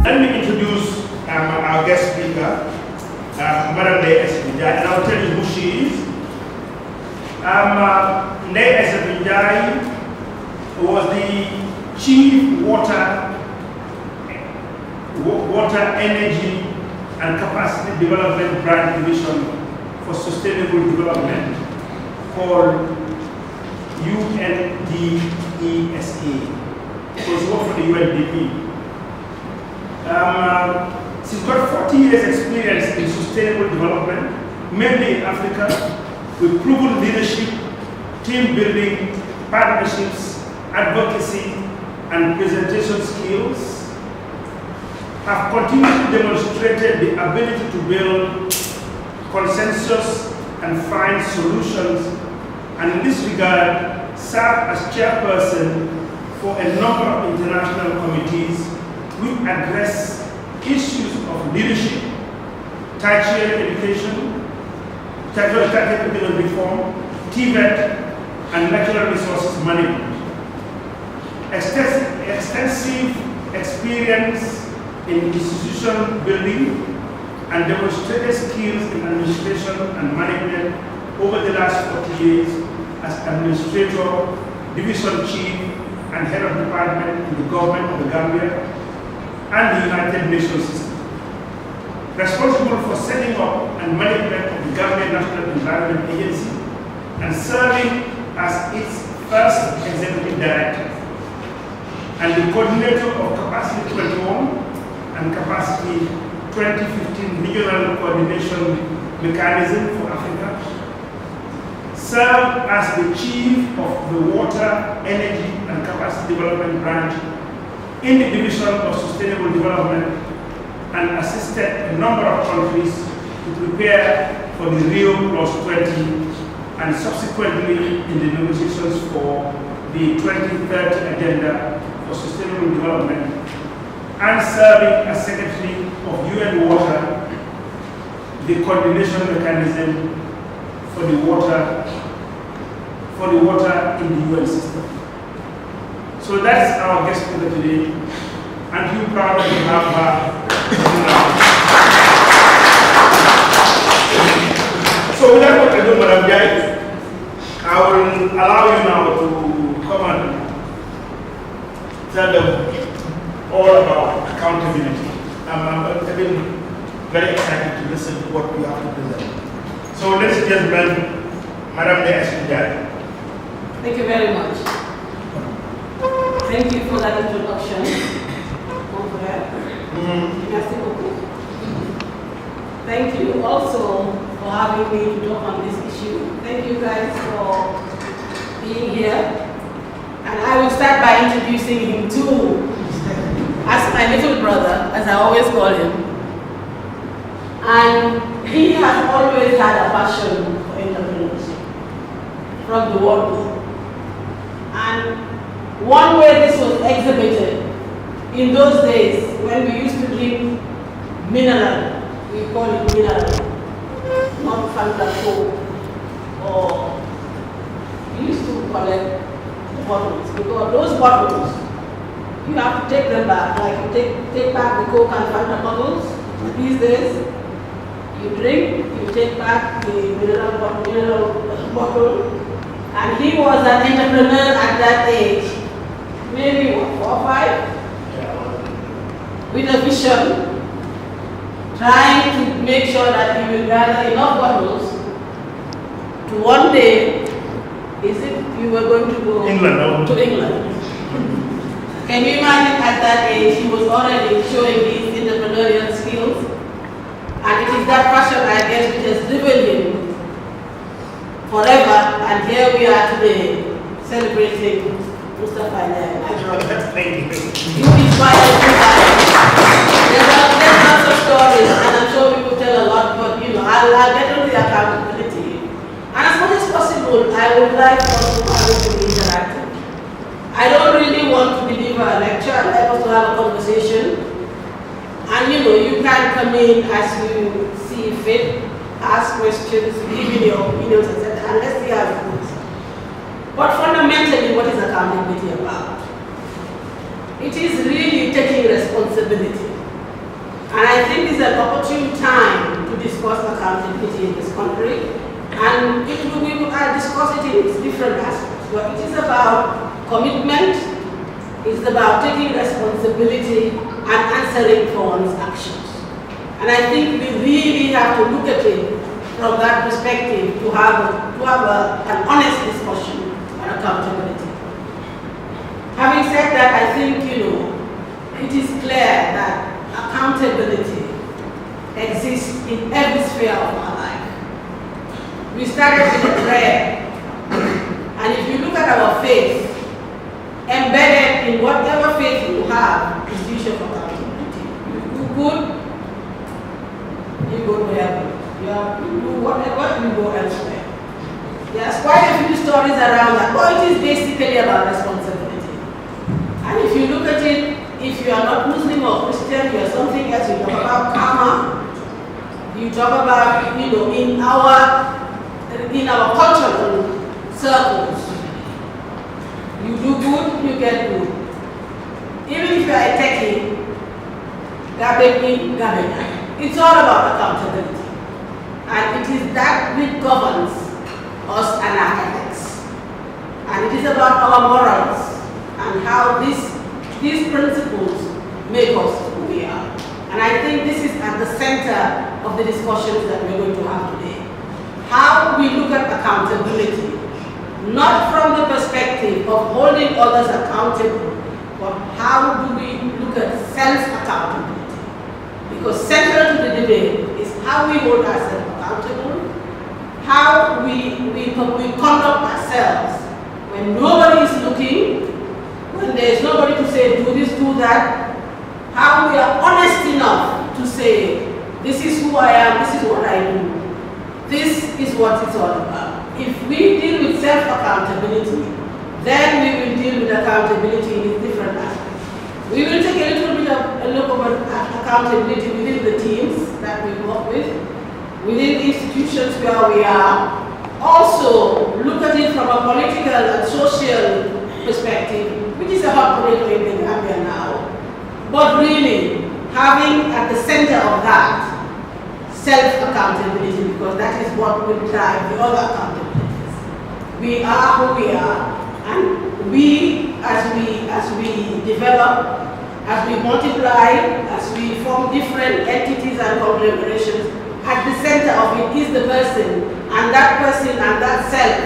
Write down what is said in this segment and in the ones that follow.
Let me introduce our guest speaker, Ms Ndey Isatou Njie, and I'll tell you who she is. Ndey Isatou Njie was the Chief Water, Energy and Capacity Development Branch Division for Sustainable Development called UNDESE. So she worked for the UNDP. She's got 40 years experience in sustainable development, mainly in Africa, with proven leadership, team building, partnerships, advocacy, and presentation skills. Have continuously demonstrated the ability to build consensus and find solutions, and in this regard, served as chairperson for a number of international committees which address issues of leadership, tertiary education, technical reform, TVET, and natural resources management. Extensive experience in institution building and demonstrated skills in administration and management over the last 40 years as administrator, division chief, and head of department in the government of the Gambia and the United Nations system. Responsible for setting up and management of the Gambia National Environment Agency and serving as its first executive director, and the coordinator of Capacity 21 and Capacity 2015 Regional Coordination Mechanism for Africa, served as the chief of the Water, Energy and Capacity Development Branch in the Division of Sustainable Development, and assisted a number of countries to prepare for the Rio +20 and subsequently in the negotiations for the 2030 Agenda for Sustainable Development, and serving as Secretary of UN Water, the coordination mechanism for the water in the UN system. So that's our guest speaker today, and we're proud to have her. So without what I do, Madam Njie, I will allow you now to come and tell them all about accountability. I've been very excited to listen to what you have to present. So ladies and gentlemen, Madam Ndey Isatou Njie. Thank you very much. Thank you for that introduction. Merci beaucoup. Thank you also for having me to talk on this issue. Thank you guys for being here. And I will start by introducing him too, as my little brother, as I always call him. And he has always had a passion for entrepreneurship from the world. And one way this was exhibited in those days when we used to drink mineral, we call it mineral, not Fanta Coke, or we used to collect bottles, because those bottles, you have to take them back, like you take back the Coke and Fanta bottles. These days, you drink, you take back the mineral bottle, and he was an entrepreneur at that age, maybe 4 or 5, with a vision, trying to make sure that he will gather enough bottles to one day, is it you were going to go to England? Can you imagine at that age he was already showing these entrepreneurial skills? And it is that passion, I guess, which has driven him forever, and here we are today celebrating Mustafa Njie, my brother. You inspired me by there's lots of stories, and I'm sure we will tell a lot, but I'll get on the accountability. And as much as possible, I would like us to have it to be interactive. I don't really want to deliver a lecture, I'd like us to have a conversation. And you can come in as you see fit, ask questions, give me your opinions, etc. And let's see how it goes. But fundamentally, what is accountability about? It is really taking responsibility And I think it's an opportune time to discuss accountability in this country. And we will discuss it in its different aspects. But it is about commitment, it's about taking responsibility and answering for one's actions. And I think we really have to look at it from that perspective to have an honest discussion on accountability. Having said that, I think, it is clear that accountability exists in every sphere of our life. We started with a prayer, and if you look at our faith, embedded in whatever faith you have is the issue of accountability. You do good, you go to heaven. You do whatever, you go elsewhere. There's quite a few stories around that, but it is basically about responsibility. And if you look at it, if you are not Muslim or Christian, you are something else. You talk about karma. You talk about, in our cultural circles, you do good, you get good. Even if you are a techie, garbage in, garbage out. It's all about accountability. And it is that which governs us and our ethics. And it is about our morals and how these principles make us who we are. And I think this is at the center of the discussions that we're going to have today. How we look at accountability, not from the perspective of holding others accountable, but how do we look at self-accountability? Because central to the debate is how we hold ourselves accountable, how we conduct ourselves when nobody is looking, when there is nobody to say do this, do that, how we are honest enough to say this is who I am, this is what I do, this is what it's all about. If we deal with self-accountability, then we will deal with accountability in its different aspects. We will take a little bit of a look at accountability within the teams that we work with, within the institutions where we are. Also, look at it from a political and social perspective, which is a hot potato in the Gambia now. But really, having at the center of that self-accountability, because that is what will drive the other accountabilities. We are who we are, and we, as we develop, as we multiply, as we form different entities and conglomerations, at the center of it is the person and that self,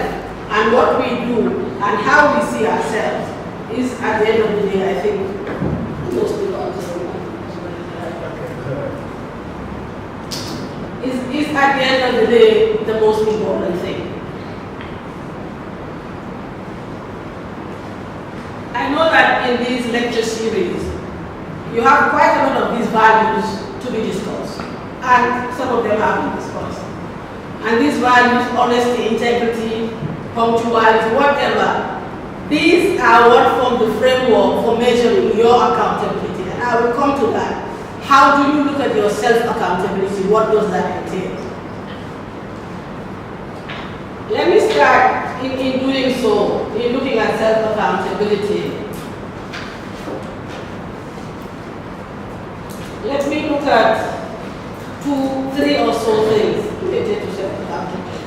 and what we do and how we see ourselves is, at the end of the day, I think, most important. Is at the end of the day the most important thing. I know that in these lecture series, you have quite a lot of these values to be discussed, and some of them have been discussed. And these values, honesty, integrity, punctuality, whatever, these are what form the framework for measuring your accountability. And I will come to that. How do you look at your self-accountability? What does that entail? Let me start in doing so, in looking at self-accountability. Let me look at 2, 3 or so things related to self-accountability.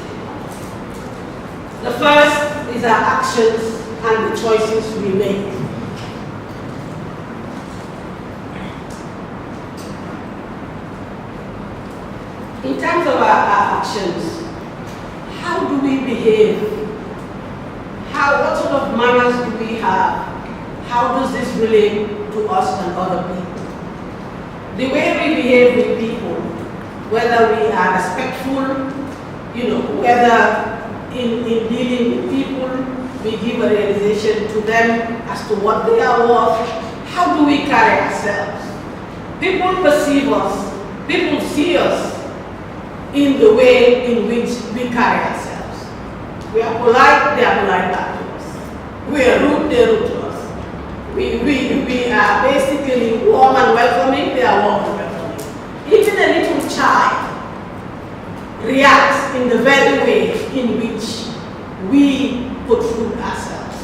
The first is our actions and the choices we make. In terms of our actions, how do we behave? What sort of manners do we have? How does this relate to us and other people? The way we behave with people, whether we are respectful, whether in dealing with people, we give a realization to them as to what they are worth. How do we carry ourselves? People perceive us, people see us in the way in which we carry ourselves. We are polite, they are polite back to us. We are rude, they are rude to us. We are basically warm and welcoming, they are warm and welcoming. Even a little child reacts in the very way in which we portray ourselves.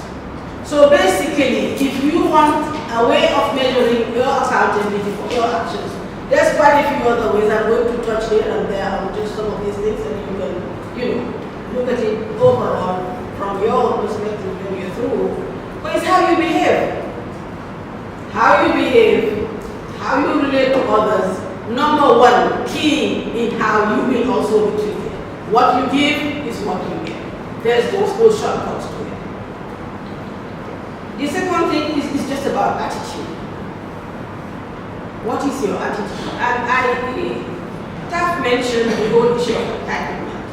So basically, if you want a way of measuring your accountability for your actions, There's quite a few other ways. I'm going to touch here and there on just some of these things, and you can, look at it overall from your perspective when you're through. But it's how you behave. How you behave, how you relate to others. Number one, key in how you will also be treated. What you give is what you get. There's no shortcuts to it. The second thing is just about attitude. What is your attitude? And Taf mentioned the whole issue of entitlement.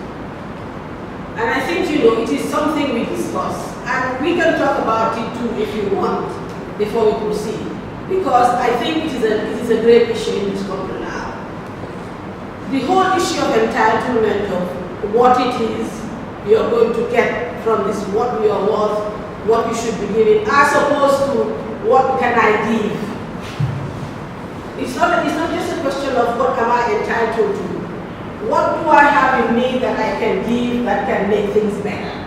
And I think, it is something we discuss. And we can talk about it too if you want before we proceed. Because I think it is a great issue in this country now. The whole issue of entitlement of what it is you're going to get from this, what you are worth, what you should be giving, as opposed to what can I give. It's not just a question of what am I entitled to. What do I have in me that I can give that can make things better?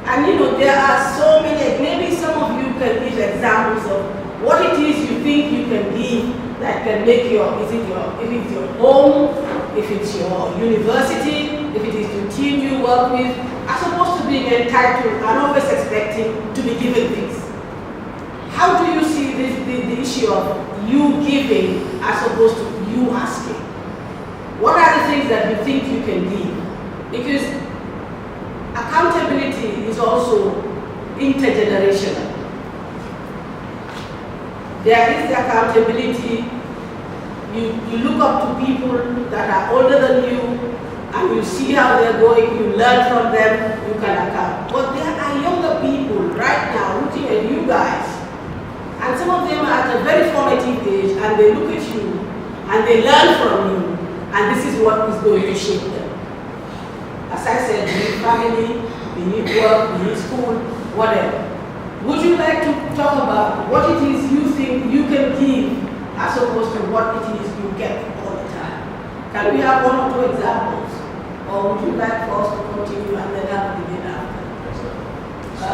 And there are so many, maybe some of you can give examples of what it is you think you can give that can make if it's your home, if it's your university, if it is the team you work with, as opposed to being entitled and always expecting to be given things. How do you see the issue of you giving as opposed to you asking? What are the things that you think you can give? Because accountability is also intergenerational. There is the accountability. You look up to people that are older than you, and you see how they're going, you learn from them, you can account. But there are younger people right now looking at you guys, and some of them are at a very formative age, and they look at you, and they learn from you, and this is what is going to shape them. As I said, we need family, we need work, we need school, whatever. Would you like to talk about what it is you think you can give as opposed to what it is you get all the time? Can we have one or two examples? Or would you like for us to continue and then have a debate after?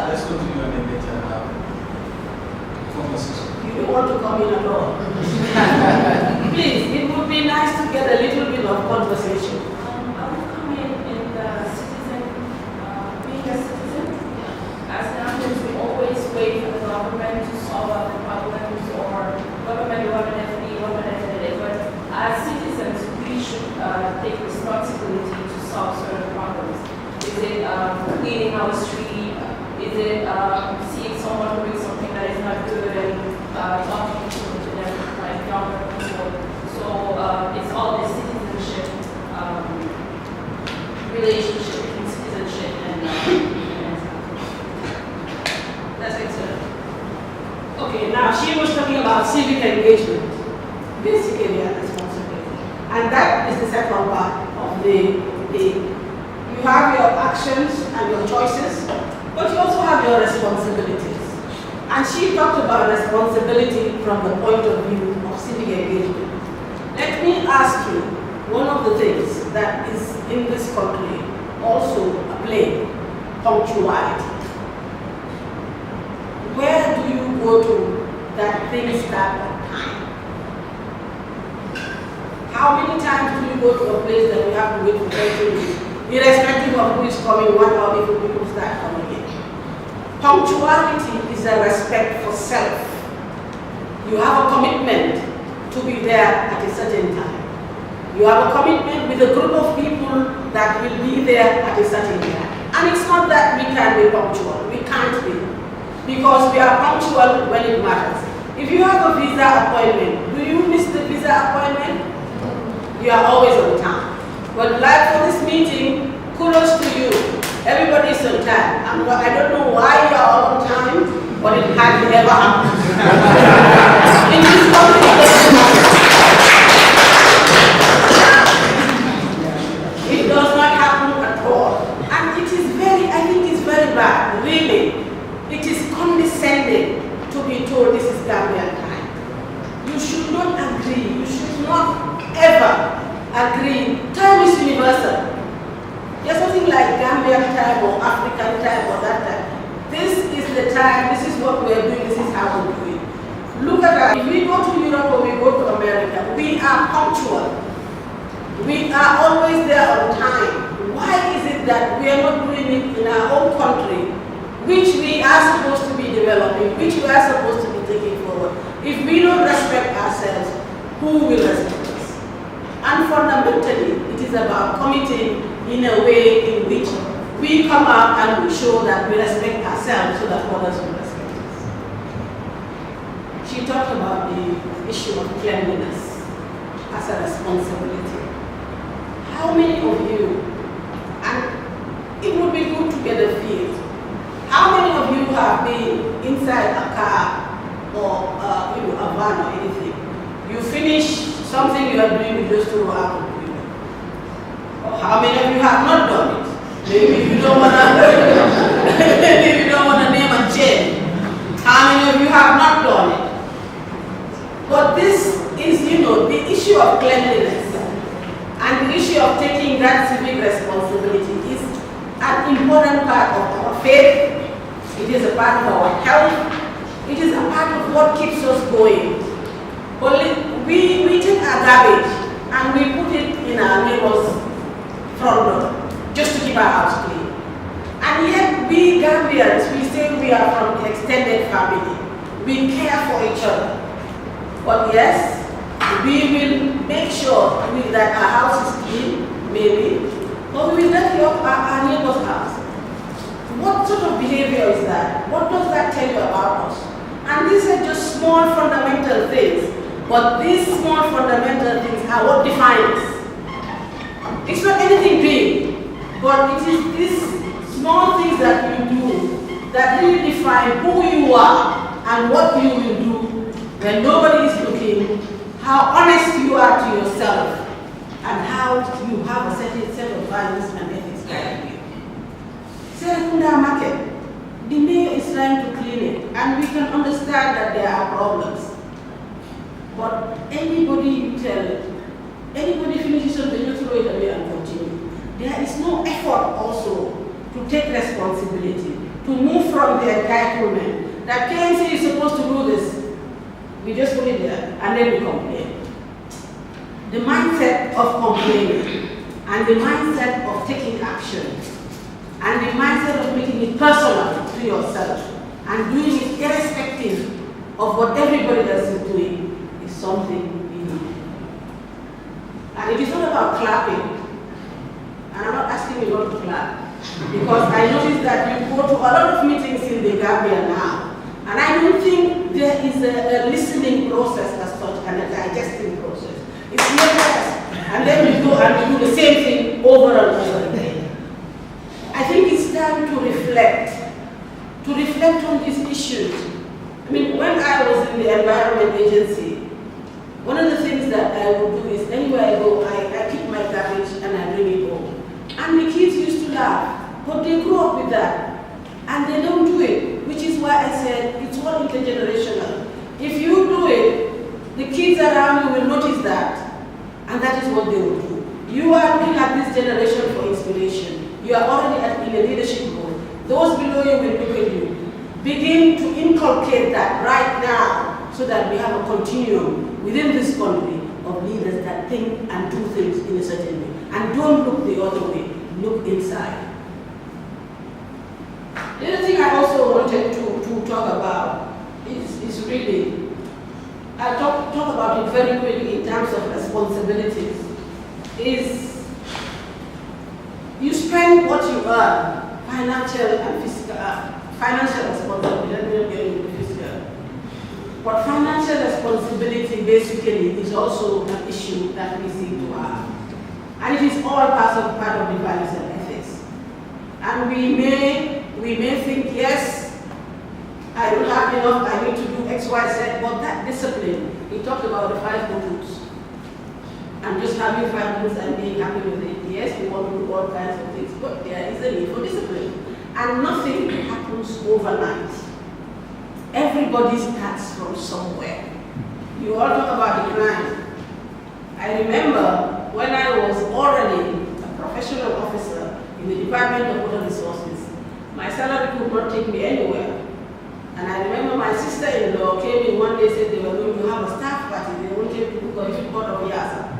Let's continue and then later have conversation. You don't want to come in at all? Please, it would be nice to get a little bit of conversation. I would come in the citizen, being a citizen. As Gambians, we always wait for the government to solve our problems, or government but as citizens, we should take responsibility to solve certain problems. Is it cleaning our street? Is it seeing someone doing something that is not good and talking to them like younger people? So it's all this citizenship relationship between citizenship and that's excellent. Okay, now she was talking about civic engagement, basically a responsibility. And that is the second part of you have your actions and your choices, but you also have your responsibilities. And she talked about responsibility from the point of view of civic engagement. Let me ask you, one of the things that is in this country also a play, punctuality. Where do you go to that things start on time? How many times do you go to a place that you have to wait for 30 minutes, irrespective of who is coming, 1 hour before people start coming in? Punctuality is a respect for self. You have a commitment to be there at a certain time. You have a commitment with a group of people that will be there at a certain time. And it's not that we can be punctual. We can't be. Because we are punctual when it matters. If you have a visa appointment, do you miss the visa appointment? You are always on time. But like for this meeting, kudos to you. Everybody is on time. I don't know why you are all on time, but it hardly ever happens. In this country, it does not happen at all. And it is I think it's very bad, really. It is condescending to be told this is Gambian time. You should not agree. You should not ever agree. Time is universal. There's nothing like Gambian time or African time or that time. This is the time. This is what we're doing. This is how we do it. Look at that. If we go to Europe or we go to America, we are are punctual. We are always there on time. Why is it that we are not doing it in our own country, which we are supposed to be developing, which we are supposed to be taking forward? If we don't respect ourselves, who will respect us? And fundamentally, it is about committing in a way in which we come out and we show that we respect ourselves so that others will respect us. She talked about the issue of cleanliness as a responsibility. How many of you, and it would be good to get a feel, how many of you have been inside a car or a van or anything? You finish something you are doing, you just throw out of the window. Or how many of you have not done it? Maybe you don't want to. Maybe you don't want to name a jail. How many of you have not done it? But this is, the issue of cleanliness and the issue of taking that civic responsibility is an important part of our faith. It is a part of our health. It is a part of what keeps us going. But we take our garbage and we put it in our neighbor's front door just to keep our house clean. And yet we Gambians, we say we are from the extended family. We care for each other. But yes, we will make sure that our house is clean, maybe, but we will dirty up our neighbor's house. What sort of behavior is that? What does that tell you about us? And these are just small fundamental things, but these small fundamental things are what define us. It's not anything big, but it is these small things that you do that really define who you are and what you will do when nobody is looking, how honest you are to yourself, and how you have a certain set of values and ethics guiding you. Serekunda market, the mayor is trying to clean it, and we can understand that there are problems. But anybody you tell, anybody finishes something, you throw it away and continue. There is no effort also to take responsibility, to move from the entitlement that KMC is supposed to do this. We just put it there and then we complain. The mindset of complaining and the mindset of taking action and the mindset of making it personal to yourself and doing it irrespective of what everybody else is doing is something we need. And it is not about clapping. And I'm not asking you not to clap, because I noticed that you go to a lot of meetings in the Gambia now. And I don't think there is a listening process as such and a digesting process. It's not that. And then you go and you do the same thing over and over again. I think it's time to reflect on these issues. I mean, when I was in the Environment Agency, one of the things that I would do is anywhere I go, I keep my garbage and I bring it home. And the kids used to laugh, but they grew up with that. And they don't do it, which is why I said it's all intergenerational. If you do it, the kids around you will notice that, and that is what they will do. You are looking at this generation for inspiration. You are already in a leadership role. Those below you will look at you. Begin to inculcate that right now so that we have a continuum within this country of leaders that think and do things in a certain way. And don't look the other way, look inside. The other thing I also wanted to talk about is really, I'll talk about it very quickly in terms of responsibilities, is you spend what you earn, financial and physical, financial responsibility, let me not get into physical. But financial responsibility basically is also an issue that we seem to have. And it is all part of the values and ethics. And we may think, yes, I don't have enough, I need to do X, Y, Z, but that discipline, he talked about the 5 rules. And just having 5 rules and being happy with it. Yes, we want to do all kinds of things, but there is a need for discipline. And nothing happens overnight. Everybody starts from somewhere. You all talk about the crime. I remember when I was already a professional officer in the Department of Water Resources, my salary could not take me anywhere. And I remember my sister-in-law came in one day and said they were going to have a staff party. They wanted to book a report of Yasa.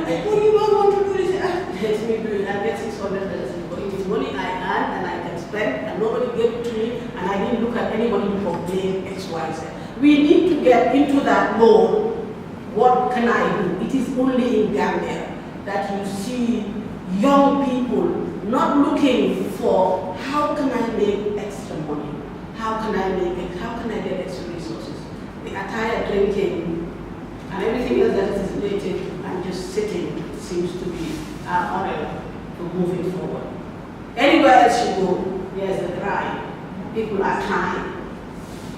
when you don't want to do this, let me do it. I get $600. But it is money I earn and I can spend, and nobody gave it to me, and I didn't look at anybody to complain X, Y, Z. We need to get into that mode. What can I do? It is only in Gambia that you see young people not looking for how can I make extra money? How can I get extra resources? The attire, drinking, and everything else that is related and just sitting seems to be our honor for moving forward. Anywhere else you go, there's a cry. People are crying.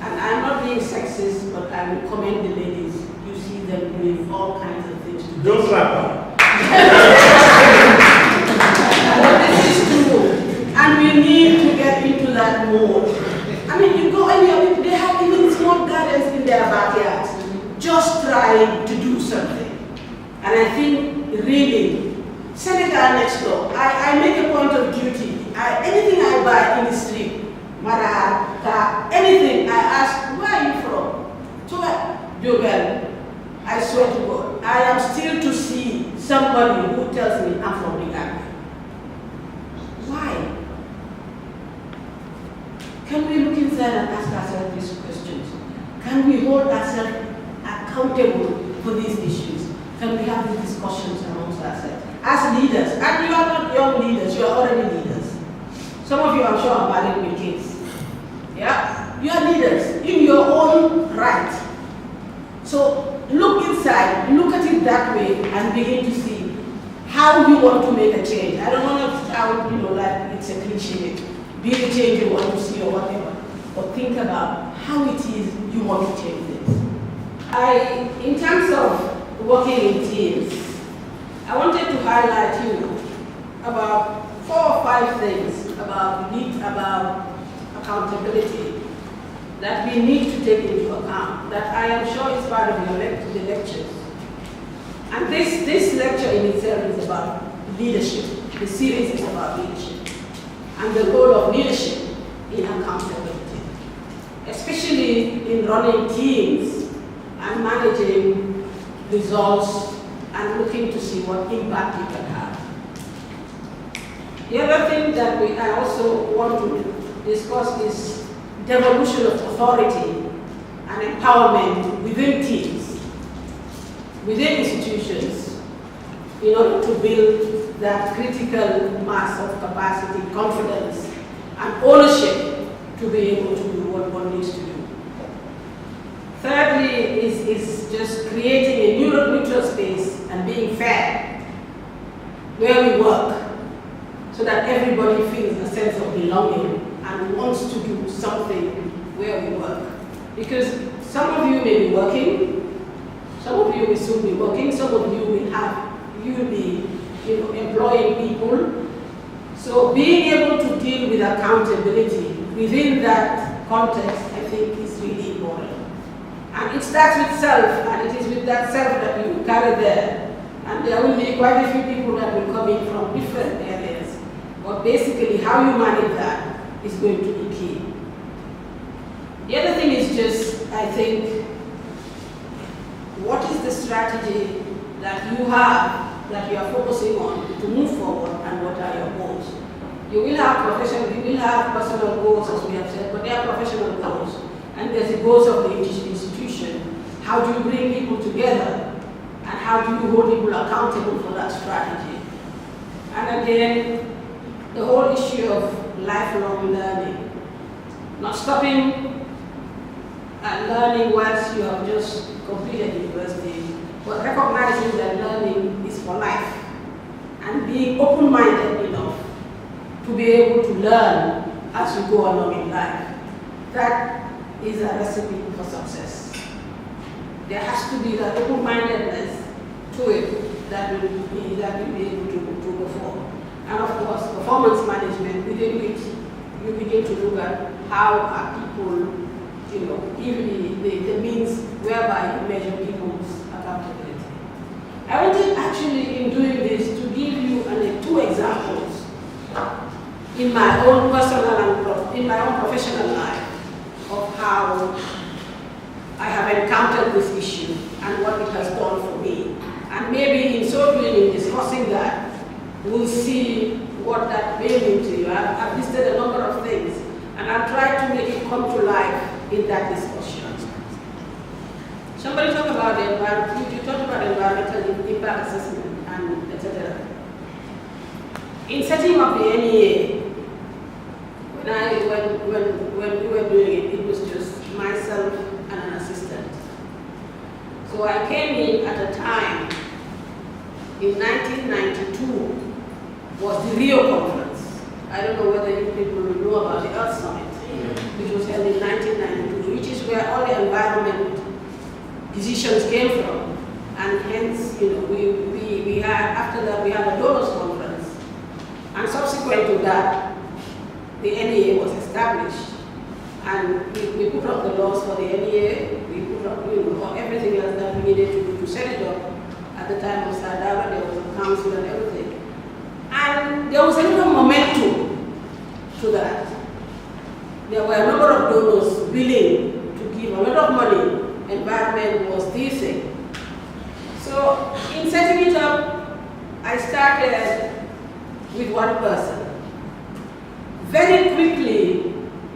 And I'm not being sexist, but I will commend the ladies. You see them doing all kinds of things. Don't clap. But this is true. And we need to get into that mode. I mean, you go anywhere, they have even small gardens in their backyards, just trying to do something. And I think, really, Senegal next door, I make a point of duty. Anything I buy in the street, Mara, car, anything, I ask, where are you from? So, Jobel, I swear to God, I am still to see somebody who tells me I'm from the Gambia. Why? Can we look inside and ask ourselves these questions? Can we hold ourselves accountable for these issues? Can we have these discussions amongst ourselves? As leaders, and you are not young leaders, you are already leaders. Some of you, I'm sure, are married with kids. Yeah? You are leaders in your own right. So look inside, look at it that way, and begin to see how you want to make a change. I don't want to sound, like it's a cliche. Be the change you want to see or whatever. But think about how it is you want to change this. In terms of working in teams, I wanted to highlight about 4 or 5 things about accountability that we need to take into account, that I am sure is part of the lectures. And this lecture in itself is about leadership. The series is about leadership and the role of leadership in accountability, especially in running teams and managing results and looking to see what impact you can have. The other thing that I also want to discuss is devolution of authority and empowerment within teams, within institutions, in order to build that critical mass of capacity, confidence, and ownership to be able to do what one needs to do. Thirdly is just creating a neutral space and being fair where we work so that everybody feels a sense of belonging and wants to do something where we work. Because some of you may be working, some of you will soon be working, some of you will be employing people. So being able to deal with accountability within that context, I think, is really important. And it starts with self, and it is with that self that you carry there. And there will be quite a few people that will come in from different areas. But basically, how you manage that is going to be key. The other thing is just, I think, what is the strategy that you have, that you are focusing on to move forward, and what are your goals? You will have personal goals, as we have said, but they are professional goals. And there's the goals of the institution. How do you bring people together? And how do you hold people accountable for that strategy? And again, the whole issue of lifelong learning. Not stopping and learning once you have just completed university, but recognizing that learning is for life. And being open-minded enough to be able to learn as you go along in life. That is a recipe for success. There has to be that open-mindedness to it that will be able to go forward. And of course, performance management, within which you begin to look at how are people, give the means whereby you measure people's accountability. I wanted actually, in doing this, to give you 2 examples in my own personal and in my own professional life of how I have encountered this issue and what it has done for me. And And maybe in so doing, in discussing that, we'll see what that may mean to you. I've listed a number of things, and I'll try to make it come to life in that discussion. Somebody talked about the environment, you talked about environmental impact assessment and etc. In setting up the NEA, when we were doing it, it was just myself and an assistant. So I came in at a time in 1992 was the Rio Conference. I don't know whether you people know about the Earth Summit, which was held in 1992, which is where all the environment decisions came from. And hence, you know, we had, after that, we had a donors conference. And subsequent to that, the NEA was established. And we put up the laws for the NEA, we put up, you know, everything else that we needed to do to set it up. At the time of Sadara, there was a council and everything. And there was a little momentum to that. There were a number of donors willing to give a lot of money. Environment was this thing. So in setting it up, I started with one person. Very quickly,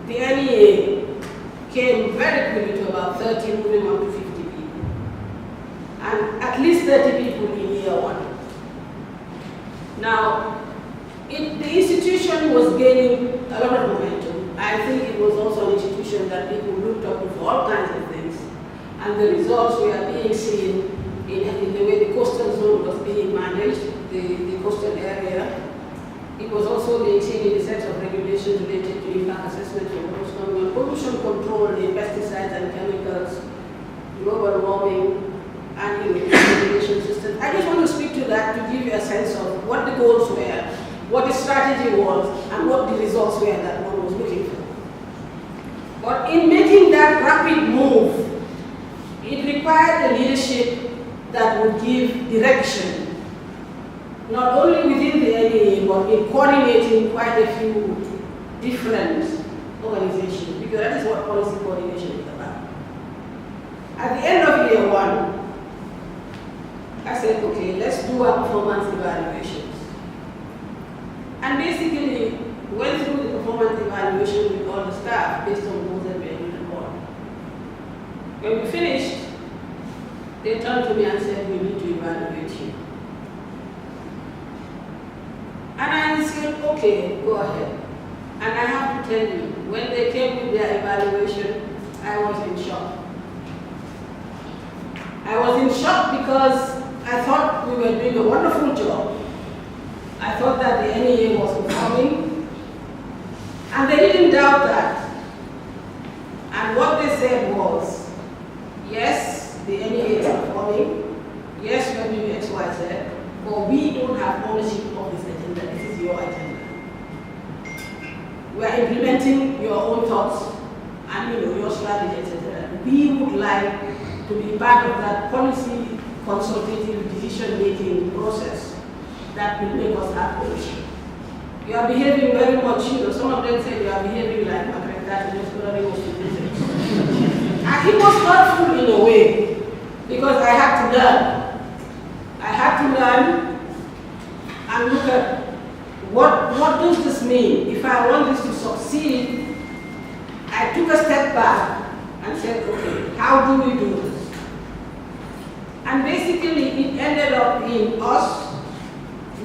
the NEA came very quickly to about 30, moving up to 50 people. And at least 30 people in year one. Now, the institution was gaining a lot of momentum. I think it was also an institution that people looked up to for all kinds of things. And the results were being seen in the way the coastal zone was being managed, the coastal area. It was also being seen in the set of regulations related to impact assessment for pollution control, the pesticides and chemicals, global warming, and the regulation system. I just want to speak to that to give you a sense of what the goals were, what the strategy was, and what the results were that one was looking for. But in making that rapid move, it required a leadership that would give direction, not only within the NEA, but in coordinating quite a few different organizations, because that is what policy coordination is about. At the end of year one, I said, okay, let's do our performance evaluations. And basically went through the performance evaluation with all the staff based on goals that we had report. When we finished, they turned to me and said, we need to evaluate you. And I said, okay, go ahead. And I have to tell you, when they came with their evaluation, I was in shock. I was in shock because I thought we were doing a wonderful job. I thought that the NEA was performing, and they didn't doubt that. And what they said was, yes, the NEA is performing, yes, we're doing X, Y, Z, but we don't have ownership of this agenda. This is your agenda. We are implementing your own thoughts and your strategy, etc. We would like to be part of that policy consultative decision-making process that will make us have ownership. You are behaving very much, some of them say you are behaving like Margaret Thatcher, and it was hurtful in a way, because I had to learn. I had to learn and look at what does this mean? If I want this to succeed, I took a step back and said, okay, how do we do this? And basically it ended up in us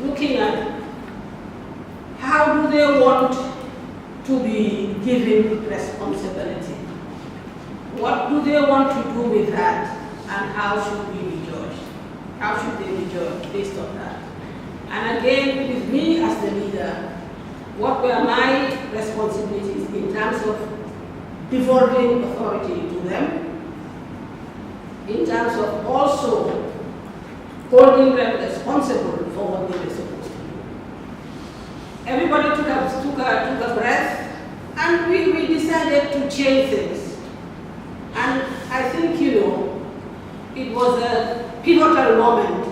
looking at how do they want to be given responsibility? What do they want to do with that? And how should we be judged? How should they be judged based on that? And again, with me as the leader, what were my responsibilities in terms of devolving authority to them, in terms of also holding them responsible for what they were supposed to do. Everybody took a breath, and we decided to change things. And I think, it was a pivotal moment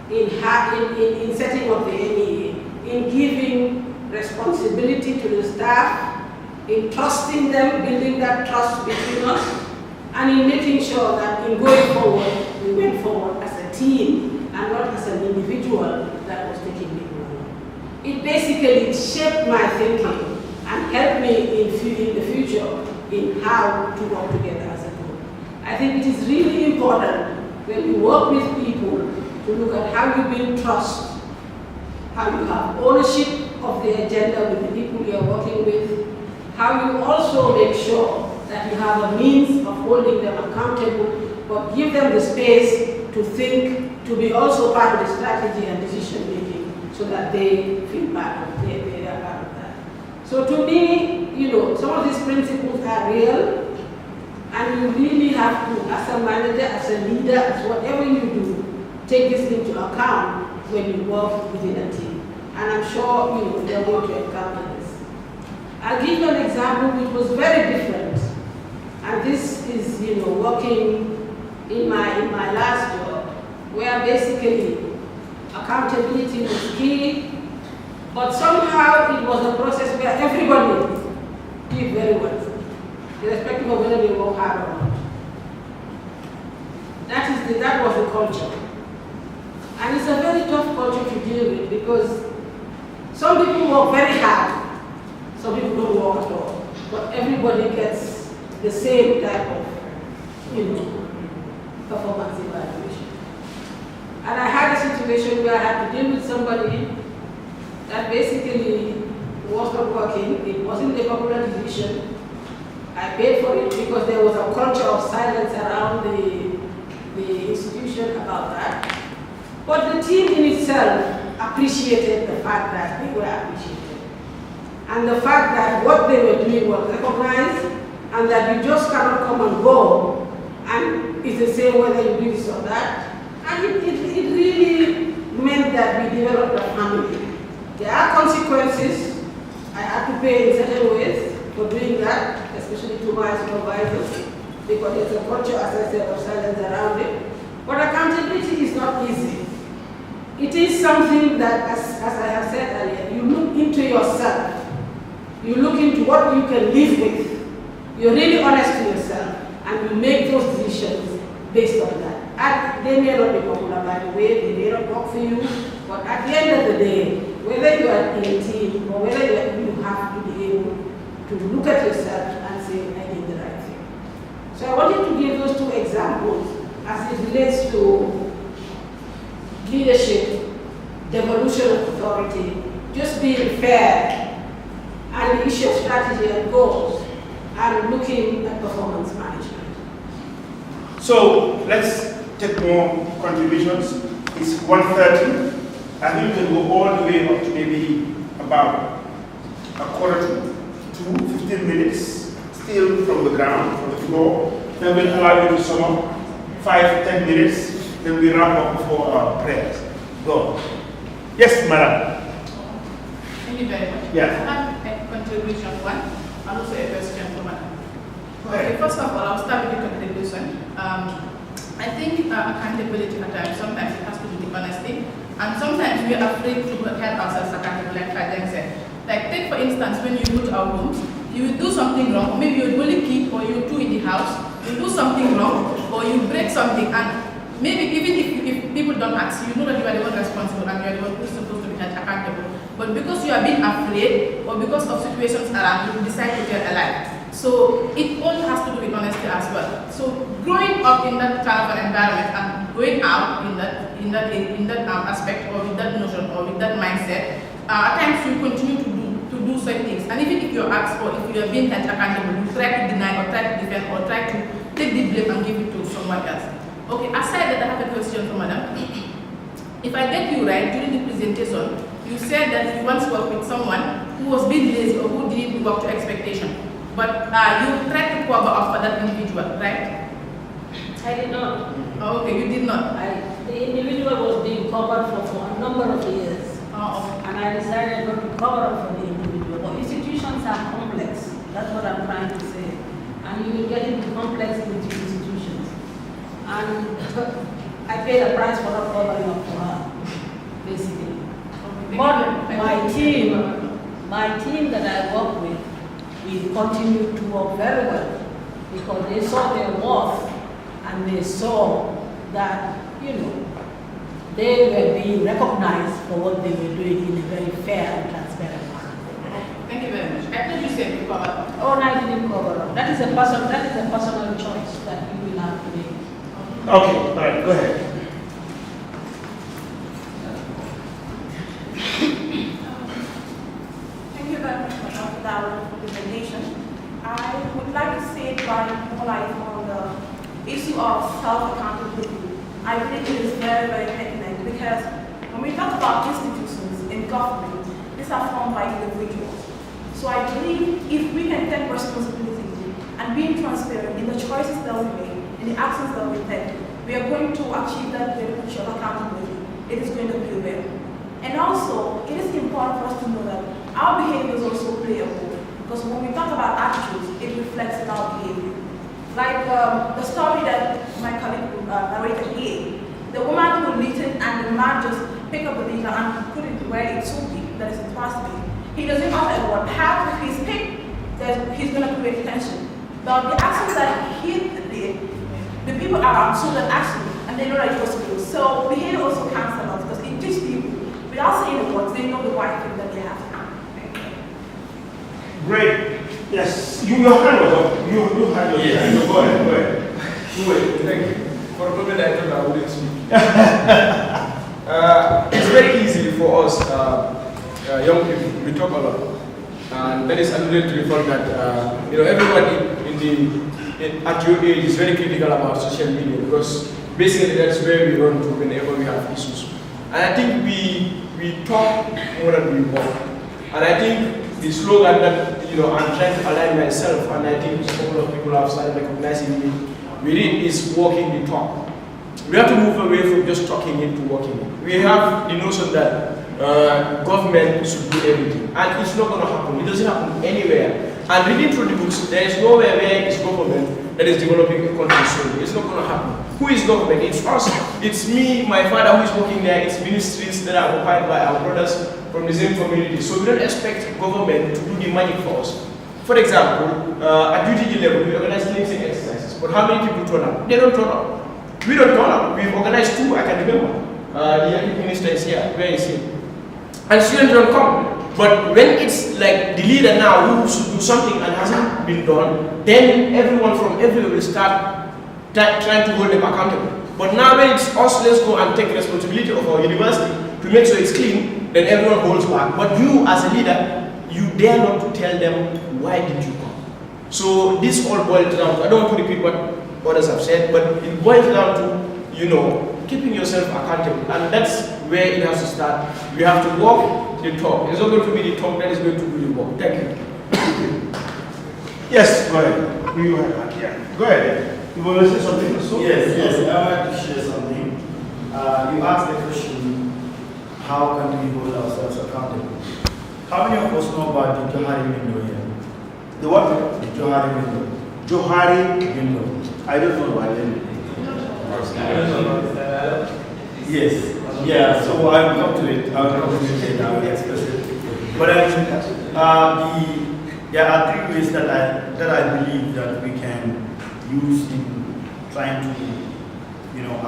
in setting up the NEA, in giving responsibility to the staff, in trusting them, building that trust between us, and in making sure that in going forward, we went forward as a team and not as an individual that was taking people along. It basically shaped my thinking and helped me in the future in how to work together as a group. I think it is really important when you work with people to look at how you build trust, how you have ownership of the agenda with the people you are working with, how you also make sure that you have a means of holding them accountable, but give them the space to think, to be also part of the strategy and decision making so that they feel part of, they are part of that. So to me, you know, some of these principles are real, and you really have to, as a manager, as a leader, as whatever you do, take this into account when you work within a team. And I'm sure, you know, they're going to encounter this. I'll give you an example which was very different. And this is, you know, working in my last job, where basically accountability was key, but somehow it was a process where everybody did very well, irrespective of whether they work hard or not. That was the culture. And it's a very tough culture to deal with because some people work very hard, some people don't work at all, but everybody gets the same type of, you know, performance evaluation. And I had a situation where I had to deal with somebody that basically was not working. It wasn't a popular decision. I paid for it because there was a culture of silence around the institution about that. But the team in itself appreciated the fact that they were appreciated. And the fact that what they were doing was recognized, and that you just cannot come and go, and it's the same whether you do this or that. And it really meant that we developed a family. There are consequences. I had to pay in certain ways for doing that, especially to my supervisors, because there's a culture, as I said, of silence around it. But accountability is not easy. It is something that, as I have said earlier, you look into yourself. You look into what you can live with. You're really honest to yourself, and you make those decisions based on that. And they may not be popular, by the way, they may not work for you, but at the end of the day, whether you are in a team or whether you have to be able to look at yourself and say, I did the right thing. So I wanted to give those two examples as it relates to leadership, devolution of authority, just being fair, and the issue of strategy and goals, and looking at performance management. So let's take more contributions. It's 1:30. I think we can go all the way up to maybe about a quarter to 15 minutes, still from the ground, from the floor. Then we'll allow you to sum up 5-10 minutes. Then we wrap up before our prayers. Go. Yes, madam. Thank you very much. Yeah. I have a contribution one, and also a question for madam. Okay. Okay, first of all, I'll start with the contribution. I think accountability at times, sometimes it has to do with honesty, and sometimes we are afraid to hold ourselves accountable, like Fajan said. Like, take for instance, when you go to our rooms, you will do something wrong, or maybe you're bully kid, or you're two in the house, you do something wrong, or you break something, and maybe even if people don't ask you, know that you are the one responsible and you are the one who's supposed to be held accountable. But because you are being afraid, or because of situations around you, decide to tell a lie. So it all has to do with honesty as well. So growing up in that kind of an environment and going out in that aspect, or with that notion, or with that mindset, at times you continue to do certain things. And even if you're asked, or if you are being held accountable, you try to deny, or try to defend, or try to take the blame and give it to someone else. Okay, aside that, I have a question for madam. If I get you right, during the presentation, you said that you once worked with someone who was being lazy or who didn't work to expectation. But you tried to cover up for that individual, right? I did not. Oh, okay, you did not. The individual was being covered for a number of years. Oh, okay. And I decided not to cover up for the individual. But institutions are complex. That's what I'm trying to say. And you will get into complex institutions. And I paid a price for not covering up for her, basically. Okay. But my team that I work with, we continued to work very well because they saw their worth and they saw that, you know, they were being recognized for what they were doing in a very fair and transparent manner. Thank you very much. I thought you said you covered up. Oh, no, I didn't cover up. That is a personal choice that you will have to make. Okay, all right, go ahead. Thank you very much for that presentation. I would like to say more light on the issue of self-accountability. I believe it is very, very pertinent because when we talk about institutions in government, these are formed by individuals. So I believe if we can take responsibility and being transparent in the choices that we make, in the actions that we take, we are going to achieve that definition of accountability. It is going to be real. And also, it is important for us to know that our behaviors also play a role. Because when we talk about attitudes, it reflects in our behavior. Like the story that my colleague narrated here, the woman who listened and the man just picked up the litter and put it where it should be, that is supposed to be. He doesn't matter what half of his pick, that he's going to create tension. But the actions that he did, the people around saw that action and they know that it was good. So behavior also counts a lot because it teaches people, without saying the words, they know the right thing that they have to do. Great. Yes, your hand was up. You had your hand. Go ahead. Thank you. For a moment I thought I wouldn't speak. It's very easy for us, young people, we talk a lot. And that is alluded to the fact that everyone at your age is very critical about social media because basically that's where we run to whenever we have issues. And I think we talk more than we walk. And I think the slogan that I'm trying to align myself, and I think a couple of people have started recognizing me with it, is walking the talk. We have to move away from just talking into walking it. We have the notion that government should do everything, and it's not going to happen. It doesn't happen anywhere. And reading through the books, there is nowhere where it's government that is developing a country slowly. It's not going to happen. Who is government? It's us. It's me, my father who is working there. It's ministries that are occupied by our brothers from the same community. So we don't expect government to do the magic for us. For example, at UTG level, we organize cleansing exercises. But how many people turn up? They don't turn up. We don't turn up. We've organized 2, I can remember. The young minister is here. Where is he? And students don't come. But when it's like the leader now who should do something and hasn't been done, then everyone from everywhere will start trying to hold them accountable. But now when it's us, let's go and take responsibility of our university to make sure it's clean, then everyone holds back. But you as a leader, you dare not to tell them, why did you come? So this all boils down to, I don't want to repeat what others have said, but it boils down to, keeping yourself accountable. And that's where it has to start. You have to walk the talk. It's not going to be the talk that is going to do the walk. Thank you. Yes, go ahead. Go ahead. You want to say something? So? Yes, I want to share something. You asked the question, how can we hold ourselves accountable? How many of us know about the Johari window here? The what? The Johari window. Johari window. I don't know about it. Yes. Yeah, so I will come to it. I will come to it and I will express it. But there are 3 ways that I believe that we can use in trying to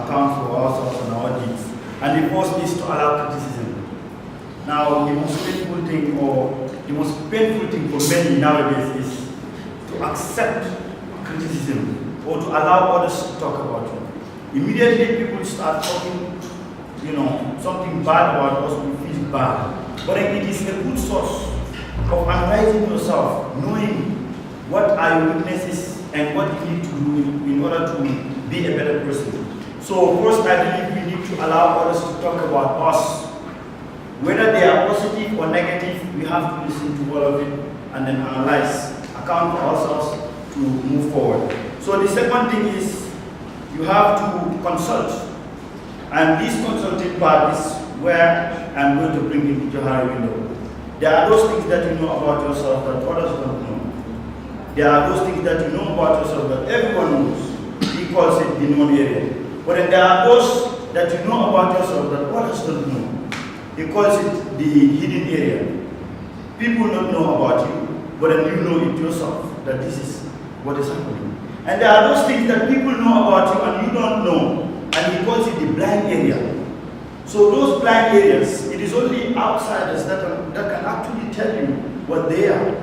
account for ourselves and our deeds. And the first is to allow criticism. Now the most painful thing for many nowadays is to accept criticism or to allow others to talk about you. Immediately people start talking something bad about us, we feel bad. But it is a good source of analyzing yourself, knowing what are your weaknesses and what you need to do in order to be a better person. So first, I believe we need to allow others to talk about us. Whether they are positive or negative, we have to listen to all of it and then analyze, account for ourselves to move forward. So the second thing is you have to consult. And this consulting part is where I'm going to bring in Johari window. There are those things that you know about yourself that others don't know. There are those things that you know about yourself that everyone knows. He calls it the known area. But then there are those that you know about yourself that others don't know. He calls it the hidden area. People don't know about you, but then you know it yourself that this is what is happening. And there are those things that people know about you and you don't know. And he calls it the blind area. So those blind areas, it is only outsiders that can actually tell you what they are.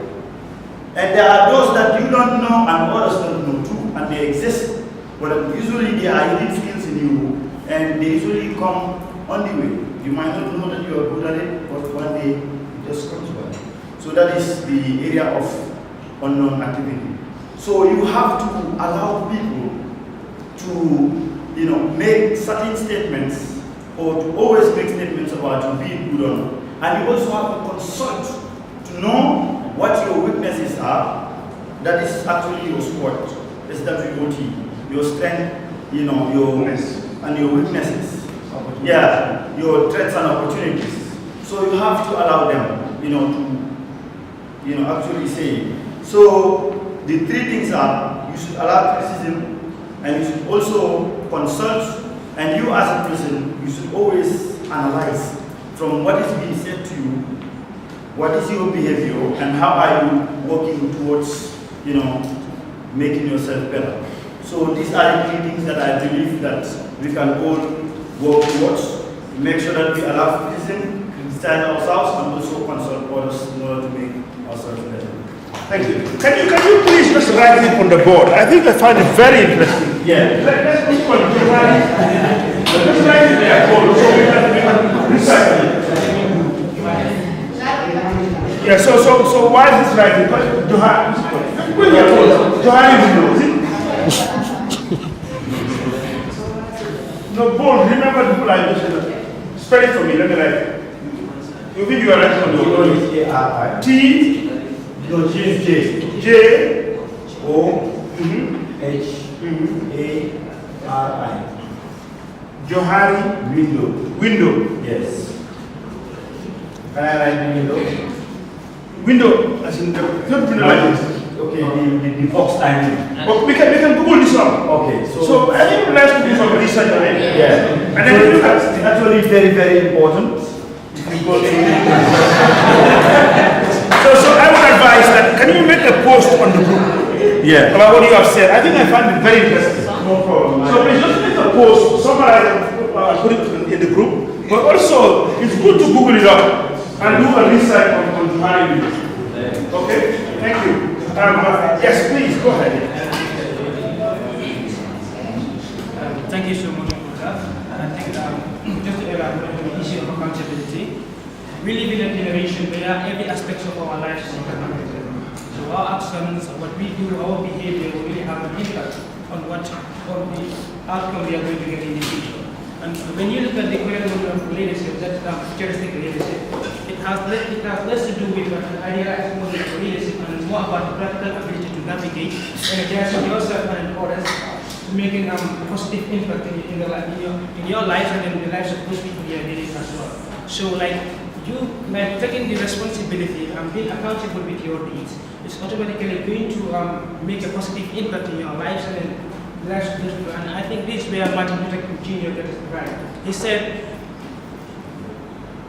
And there are those that you don't know and others don't know too, and they exist. But usually they are hidden skills in you, and they usually come on the way. You might not know that you are good at it, but one day it just comes by. So that is the area of unknown activity. So you have to allow people to, make certain statements, or to always make statements about you being good or not. And you also have to consult to know what your weaknesses are. That is actually your SWOT, SWOT, your strength, and your weaknesses. Yeah, your threats and opportunities. So you have to allow them, to, actually say. So the three things are: you should allow criticism, and you should also consult. And you as a person, you should always analyze from what is being said to you, what is your behavior, and how are you working towards, making yourself better. So these are the three things that I believe that we can all work towards. Make sure that we allow criticism, criticize ourselves, and also consult others in order to make ourselves better. Thank you. Can you please just write it on the board? I think I find it very interesting. Yeah. Let's put one. Let's write it there, so we can research it. Yeah. So why is this writing? Because Johari window, is it? No, bold. Remember the people I mentioned. Spell it for me. Let me write it. You think you are writing on the board? T. No, J. J. O. H. A. R. I. Johari window. Yes. Can I write the window? Window, as in the not window like this. Okay, the box timing. But we can Google this one. Okay, So I think we like to do some research on it. Yeah. And then So that's actually very, very important. If you go to So I would advise that, can you make a post on the group? Yeah. About what you have said. I think I find it very interesting. No problem. So please just make a post, summarize it, put it in the group. But also, it's good to Google it up and do a research on Johari window. Okay? Thank you. Yes, please, go ahead. Thank you so much for that. And I think just to elaborate on the issue of accountability, we live in a generation where every aspect of our lives is accountable. So our actions, what we do, our behavior will really have an impact on the outcome we are going to get in the future. And when you look at the current model of leadership, that's futuristic leadership, it has less to do with an idealized model of leadership and it's more about the practical ability to navigate, energizing yourself and others, to making a positive impact in your lives and in the lives of those people you are dealing as well. So you taking the responsibility and being accountable with your deeds, it's automatically going to make a positive impact in your lives and in the lives of those people. And I think this is where Martin Luther King Jr. got it right. He said,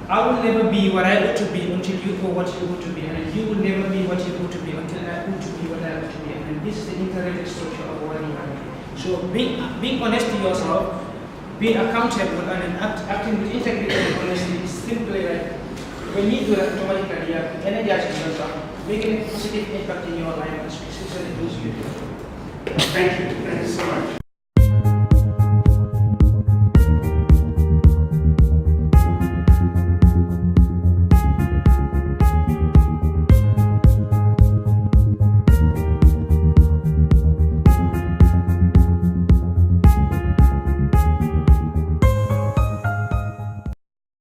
I will never be what I ought to be until you go what you ought to be, and you will never be what you ought to be until I ought to be what I ought to be. And this is the integrated structure of our humanity. So being honest to yourself, being accountable, and acting with integrity and honesty is simply when you do that, automatically you are energizing yourself, making a positive impact in your life, especially those you do. Thank you so much.